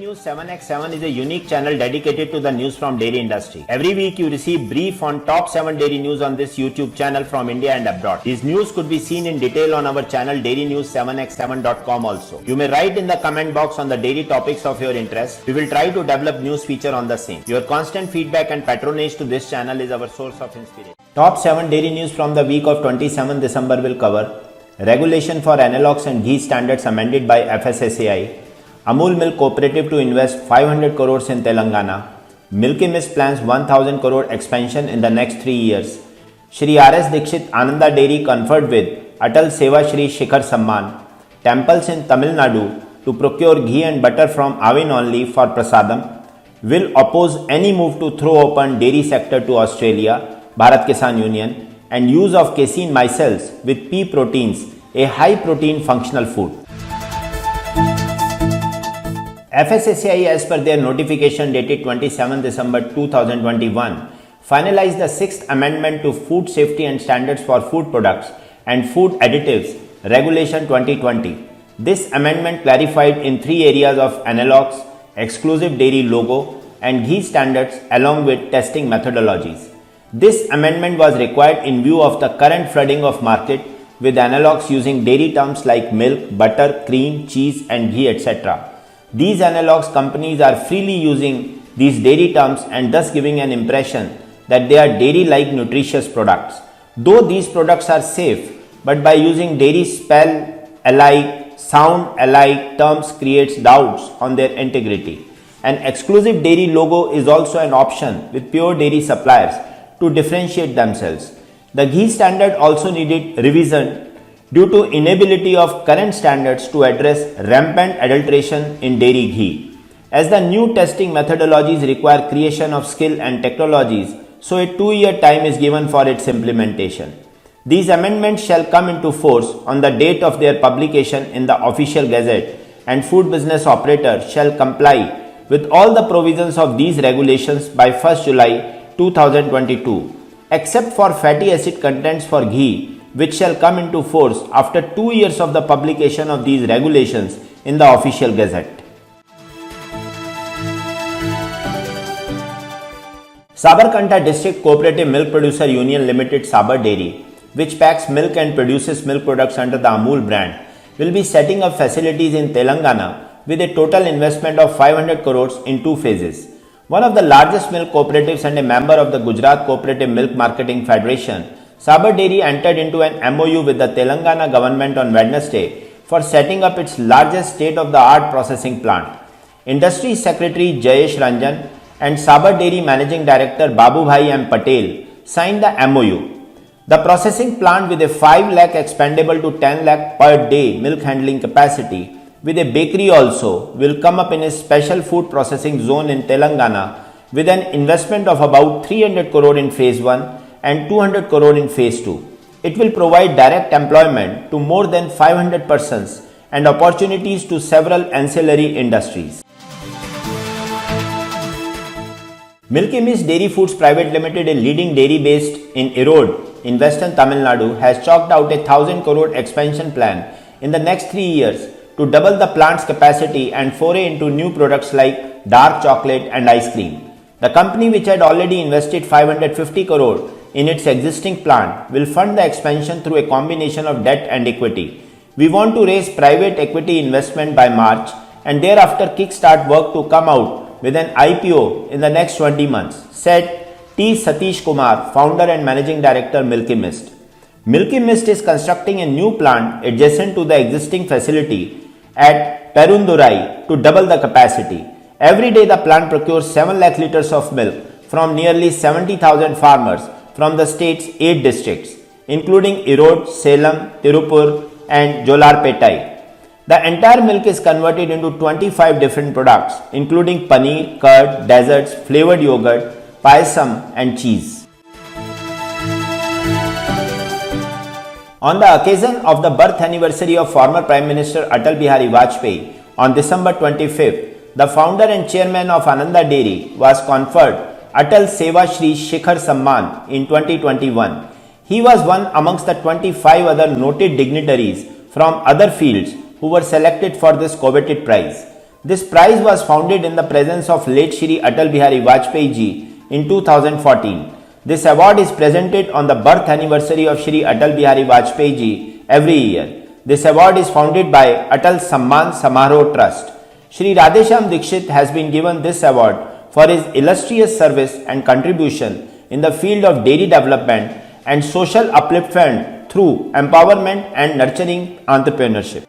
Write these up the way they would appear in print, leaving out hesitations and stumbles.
News 7x7 is a unique channel dedicated to the news from dairy industry. Every week you receive brief on top 7 dairy news on this YouTube channel from India and abroad. These news could be seen in detail on our channel dairynews7x7.com also. You may write in the comment box on the dairy topics of your interest. We will try to develop news feature on the same. Your constant feedback and patronage to this channel is our source of inspiration. Top 7 dairy news from the week of 27 December will cover Regulation for Analogs and Ghee Standards amended by FSSAI, Amul Milk Cooperative to invest 500 crores in Telangana, Milky Mist plans 1000 crore expansion in the next 3 years, Shri R.S. Dikshit Ananda Dairy conferred with Atal Seva Shri Shikhar Samman, temples in Tamil Nadu to procure ghee and butter from Avin only for prasadam, will oppose any move to throw open dairy sector to Australia, Bharat Kisan Union, and use of casein micelles with pea proteins, a high protein functional food. FSSAI, as per their notification dated 27 December 2021, finalized the 6th Amendment to Food Safety and Standards for Food Products and Food Additives Regulation 2020. This amendment clarified in 3 areas of analogs, exclusive dairy logo, and ghee standards along with testing methodologies. This amendment was required in view of the current flooding of market with analogs using dairy terms like milk, butter, cream, cheese and ghee, etc. These analogs companies are freely using these dairy terms and thus giving an impression that they are dairy-like nutritious products. Though these products are safe, but by using dairy spell alike, sound alike terms creates doubts on their integrity. An exclusive dairy logo is also an option with pure dairy suppliers to differentiate themselves. The ghee standard also needed revision due to inability of current standards to address rampant adulteration in dairy ghee. As the new testing methodologies require creation of skill and technologies, so a 2-year time is given for its implementation. These amendments shall come into force on the date of their publication in the official gazette, and food business operators shall comply with all the provisions of these regulations by 1st July 2022, except for fatty acid contents for ghee, which shall come into force after 2 years of the publication of these regulations in the official gazette. Sabarkantha District Cooperative Milk Producer Union Limited Sabar Dairy, which packs milk and produces milk products under the Amul brand, will be setting up facilities in Telangana with a total investment of 500 crores in 2 phases. One of the largest milk cooperatives and a member of the Gujarat Cooperative Milk Marketing Federation, Sabar Dairy entered into an MOU with the Telangana government on Wednesday for setting up its largest state-of-the-art processing plant. Industry Secretary Jayesh Ranjan and Sabar Dairy Managing Director Babubhai M. Patel signed the MOU. The processing plant with a 5 lakh expandable to 10 lakh per day milk handling capacity with a bakery also will come up in a special food processing zone in Telangana with an investment of about 300 crore in phase 1 and 200 crore in phase 2. It will provide direct employment to more than 500 persons and opportunities to several ancillary industries. Milky Mist Dairy Foods Private Limited, a leading dairy based in Erode in western Tamil Nadu, has chalked out a 1000 crore expansion plan in the next 3 years to double the plant's capacity and foray into new products like dark chocolate and ice cream. The company, which had already invested 550 crore in its existing plant, will fund the expansion through a combination of debt and equity. We want to raise private equity investment by March and thereafter kickstart work to come out with an IPO in the next 20 months, said T. Satish Kumar, founder and managing director, Milky Mist. Milky Mist is constructing a new plant adjacent to the existing facility at Perundurai to double the capacity. Every day the plant procures 7 lakh liters of milk from nearly 70,000 farmers from the state's 8 districts, including Erode, Salem, Tirupur and Jolarpetai. The entire milk is converted into 25 different products, including paneer, curd, desserts, flavored yogurt, payasam and cheese. On the occasion of the birth anniversary of former Prime Minister Atal Bihari Vajpayee on December 25th, the founder and chairman of Ananda Dairy was conferred Atal Seva Shri Shikhar Samman in 2021. He was one amongst the 25 other noted dignitaries from other fields who were selected for this coveted prize. This prize was founded in the presence of late Shri Atal Bihari Vajpayee ji in 2014. This award is presented on the birth anniversary of Shri Atal Bihari Vajpayee ji every year. This award is founded by Atal Samman Samaroh Trust. Shri Radhesham Dikshit has been given this award for his illustrious service and contribution in the field of dairy development and social upliftment through empowerment and nurturing entrepreneurship.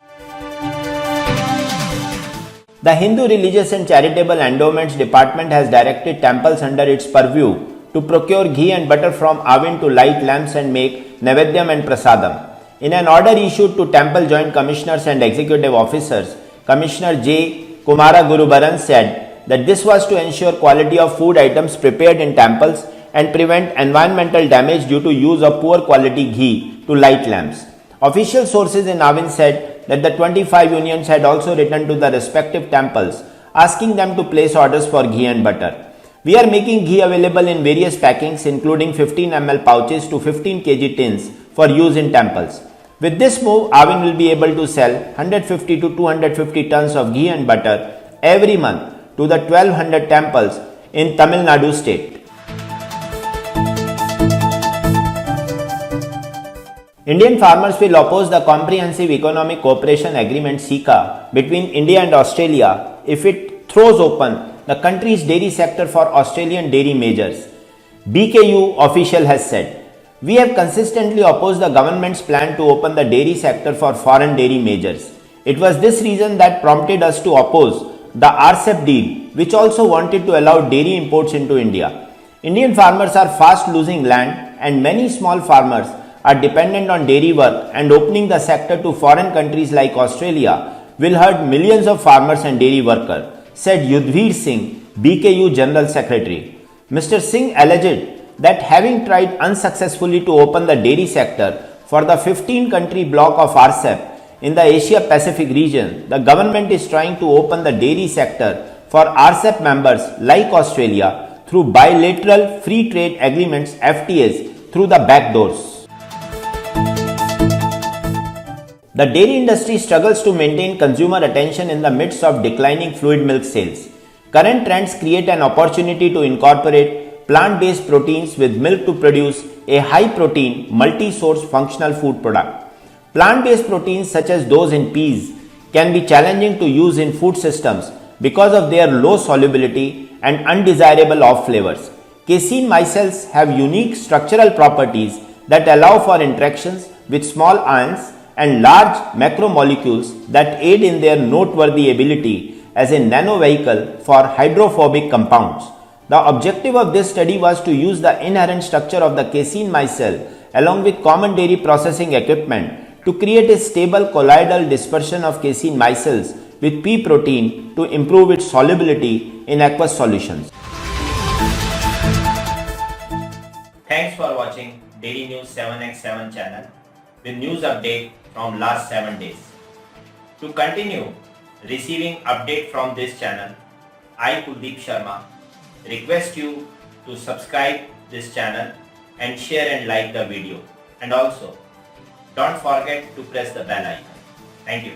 The Hindu Religious and Charitable Endowments Department has directed temples under its purview to procure ghee and butter from Avin to light lamps and make Naivedyam and Prasadam. In an order issued to temple joint commissioners and executive officers, Commissioner J. Kumara Gurubaran said that this was to ensure quality of food items prepared in temples and prevent environmental damage due to use of poor quality ghee to light lamps. Official sources in Avin said that the 25 unions had also written to the respective temples asking them to place orders for ghee and butter. We are making ghee available in various packings including 15 ml pouches to 15 kg tins for use in temples. With this move, Avin will be able to sell 150 to 250 tons of ghee and butter every month to the 1200 temples in Tamil Nadu state. Indian farmers will oppose the Comprehensive Economic Cooperation Agreement (CECA) between India and Australia if it throws open the country's dairy sector for Australian dairy majors. BKU official has said, "We have consistently opposed the government's plan to open the dairy sector for foreign dairy majors. It was this reason that prompted us to oppose the RCEP deal, which also wanted to allow dairy imports into India. Indian farmers are fast losing land and many small farmers are dependent on dairy work, and opening the sector to foreign countries like Australia will hurt millions of farmers and dairy workers," said Yudhvir Singh, BKU General Secretary. Mr. Singh alleged that having tried unsuccessfully to open the dairy sector for the 15-country bloc of RCEP in the Asia Pacific region, the government is trying to open the dairy sector for RCEP members like Australia through bilateral free trade agreements (FTAs) through the back doors. The dairy industry struggles to maintain consumer attention in the midst of declining fluid milk sales. Current trends create an opportunity to incorporate plant-based proteins with milk to produce a high-protein, multi-source functional food product. Plant-based proteins such as those in peas can be challenging to use in food systems because of their low solubility and undesirable off flavors. Casein micelles have unique structural properties that allow for interactions with small ions and large macromolecules that aid in their noteworthy ability as a nanovehicle for hydrophobic compounds. The objective of this study was to use the inherent structure of the casein micelle along with common dairy processing equipment to create a stable colloidal dispersion of casein micelles with pea protein to improve its solubility in aqueous solutions. Thanks for watching Dairy News 7x7 channel with news update from last 7 days. To continue receiving update from this channel, I Kuldeep Sharma request you to subscribe this channel and share and like the video, and also don't forget to press the bell icon. Thank you.